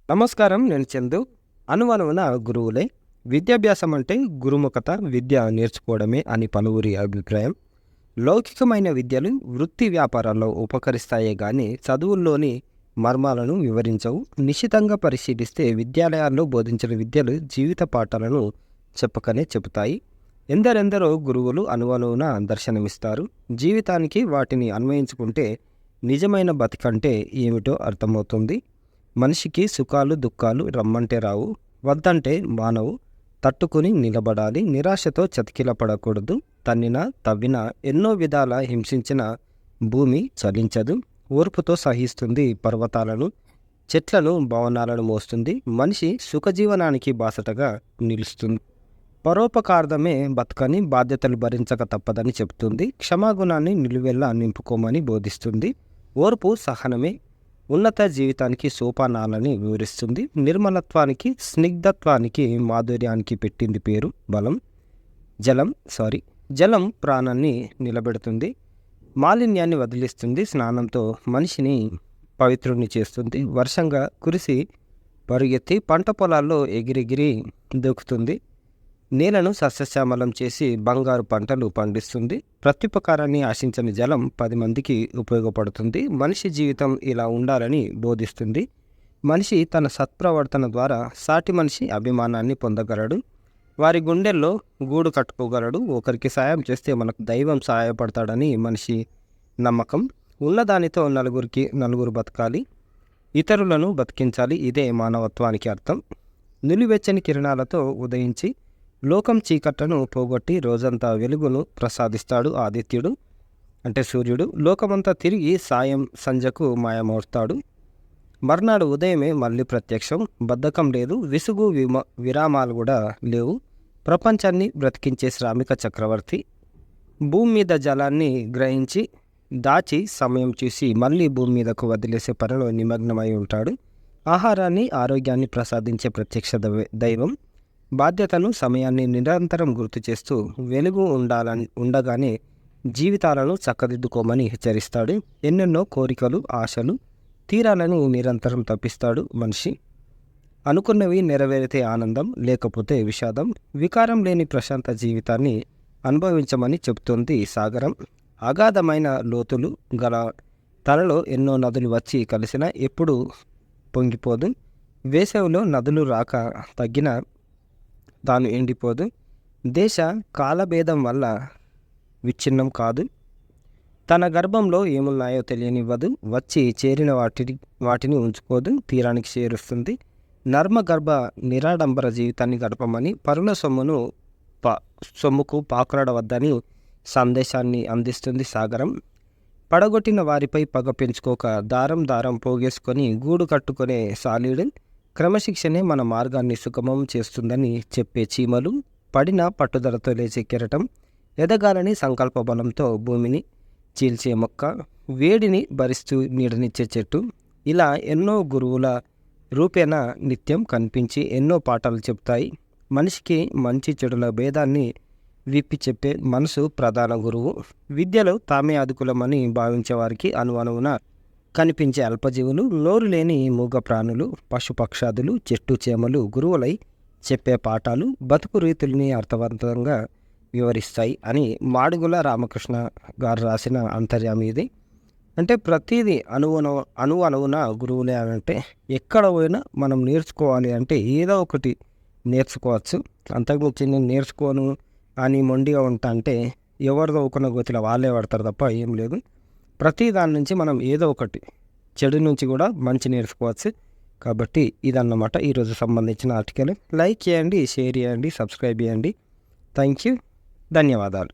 నమస్కారం. నేను చందు. అనువనువున గురువులే. విద్యాభ్యాసం అంటే గురుముఖత, విద్య నేర్చుకోవడమే అని పలువురి అభిప్రాయం. లౌకికమైన విద్యలు వృత్తి వ్యాపారాల్లో ఉపకరిస్తాయే గాని చదువుల్లోని మర్మాలను వివరించవు. నిశితంగా పరిశీలిస్తే విద్యాలయాల్లో బోధించిన విద్యలు జీవిత పాఠాలను చెప్పకనే చెబుతాయి. ఎందరెందరో గురువులు అనువనువున దర్శనమిస్తారు. జీవితానికి వాటిని అన్వయించుకుంటే నిజమైన బతికంటే ఏమిటో అర్థమవుతుంది. మనిషికి సుఖాలు దుఃఖాలు రమ్మంటే రావు, వద్దంటే మానవు. తట్టుకుని నిలబడాలి. నిరాశతో చతికిలపడకూడదు. తన్నినా తవ్వినా ఎన్నో విధాల హింసించిన భూమి చలించదు. ఓర్పుతో సహిస్తుంది పర్వతాలను, చెట్లను, భవనాలను మోస్తుంది. మనిషి సుఖజీవనానికి బాసటగా నిలుస్తుంది. పరోపకార్థమే బతకని, బాధ్యతలు భరించక తప్పదని చెబుతుంది. క్షమాగుణాన్ని నిలువెల్లా నింపుకోమని బోధిస్తుంది. ఓర్పు సహనమే ఉన్నత జీవితానికి సోపానాలని వివరిస్తుంది. నిర్మలత్వానికి, స్నిగ్ధత్వానికి, మాధుర్యానికి పెట్టింది పేరు జలం ప్రాణాన్ని నిలబెడుతుంది. మాలిన్యాన్ని వదిలిస్తుంది. స్నానంతో మనిషిని పవిత్రుని చేస్తుంది. వర్షంగా కురిసి పరుగెత్తి పంట పొలాల్లో ఎగిరెగిరి దూకుతుంది. నేలను సస్యశ్యామలం చేసి బంగారు పంటలు పండిస్తుంది. ప్రత్యుపకారాన్ని ఆశించని జలం 10 మందికి ఉపయోగపడుతుంది. మనిషి జీవితం ఇలా ఉండాలని బోధిస్తుంది. మనిషి తన సత్ప్రవర్తన ద్వారా సాటి మనిషి అభిమానాన్ని పొందగలడు. వారి గుండెల్లో గూడు కట్టుకోగలడు. ఒకరికి సాయం చేస్తే మనకు దైవం సహాయపడతాడని మనిషి నమ్మకం. ఉన్నదానితో నలుగురు బతకాలి, ఇతరులను బతికించాలి. ఇదే మానవత్వానికి అర్థం. నిలువెచ్చని కిరణాలతో ఉదయించి లోకం చీకట్లను పోగొట్టి రోజంతా వెలుగును ప్రసాదిస్తాడు ఆదిత్యుడు, అంటే సూర్యుడు. లోకమంతా తిరిగి సంధ్యకు మాయమవుతాడు. మర్నాడు ఉదయమే మళ్ళీ ప్రత్యక్షం. బద్ధకం లేదు, విసుగు విరామాలు కూడా లేవు. ప్రపంచాన్ని బ్రతికించే శ్రామిక చక్రవర్తి. భూమి మీద జలాన్ని గ్రహించి దాచి సమయం చూసి మళ్ళీ భూమి మీదకు వదిలేసే పనిలో నిమగ్నమై ఉంటాడు. ఆహారాన్ని, ఆరోగ్యాన్ని ప్రసాదించే ప్రత్యక్ష దైవం. బాధ్యతను, సమయాన్ని నిరంతరం గుర్తు చేస్తూ వెలుగు ఉండగానే జీవితాలను చక్కదిద్దుకోమని హెచ్చరిస్తాడు. ఎన్నెన్నో కోరికలు, ఆశలు తీరాలని నిరంతరం తప్పిస్తాడు మనిషి. అనుకున్నవి నెరవేరితే ఆనందం, లేకపోతే విషాదం. వికారం లేని ప్రశాంత జీవితాన్ని అనుభవించమని చెబుతోంది సాగరం. అగాధమైన లోతులు గల తనలో ఎన్నో నదులు వచ్చి కలిసినా ఎప్పుడు పొంగిపోదు. వేసవిలో నదులు రాక తగ్గిన తాను ఎండిపోదు. దేశ కాలభేదం వల్ల విచ్ఛిన్నం కాదు. తన గర్భంలో ఏమున్నాయో తెలియనివ్వదు. వచ్చి చేరిన వాటిని ఉంచుకోదు, తీరానికి చేరుస్తుంది. నర్మగర్భ నిరాడంబర జీవితాన్ని గడపమని, పరుల సొమ్ముకు పాకులాడవద్దని సందేశాన్ని అందిస్తుంది సాగరం. పడగొట్టిన వారిపై పగ పెంచుకోక దారం పోగేసుకొని గూడు కట్టుకునే సాలీడు. క్రమశిక్షణే మన మార్గాన్ని సుగమం చేస్తుందని చెప్పే చీమలు. పడిన పట్టుదలతో లేచే కెరటం. ఎదగాలని సంకల్ప బలంతో భూమిని చీల్చే మొక్క. వేడిని భరిస్తూ నీడనిచ్చే చెట్టు. ఇలా ఎన్నో గురువుల రూపేణ నిత్యం కనిపించి ఎన్నో పాఠాలు చెప్తాయి. మనిషికి మంచి చెడుల భేదాన్ని విప్పి చెప్పే మనసు ప్రధాన గురువు. విద్యలో తామే అదుకులమని భావించే వారికి అనువనువున కనిపించే అల్పజీవులు, నోరు లేని మూగ ప్రాణులు, పశుపక్షాదులు, చెట్టు చేమలు గురువులై చెప్పే పాఠాలు బతుకు రీతుల్ని అర్థవంతంగా వివరిస్తాయి అని మాడుగుల రామకృష్ణ గారు రాసిన అంతర్యామి ఇది. అంటే ప్రతిదీ అనువున గురువులే అంటే ఎక్కడ పోయినా మనం నేర్చుకోవాలి అంటే ఏదో ఒకటి నేర్చుకోవచ్చు. అంతకుమించి నేను నేర్చుకోను అని మొండిగా ఉంటా అంటే ఎవరిదో ఒకన గోతిలో వాళ్ళే పడతారు తప్ప ఏం లేదు. ప్రతి దాని నుంచి మనం ఏదో ఒకటి, చెడు నుంచి కూడా మంచి నేర్చుకోవచ్చు. కాబట్టి ఇదన్నమాట ఈరోజు సంబంధించిన ఆర్టికల్. లైక్ చేయండి, షేర్ చేయండి, సబ్స్క్రైబ్ చేయండి. Thank you. ధన్యవాదాలు.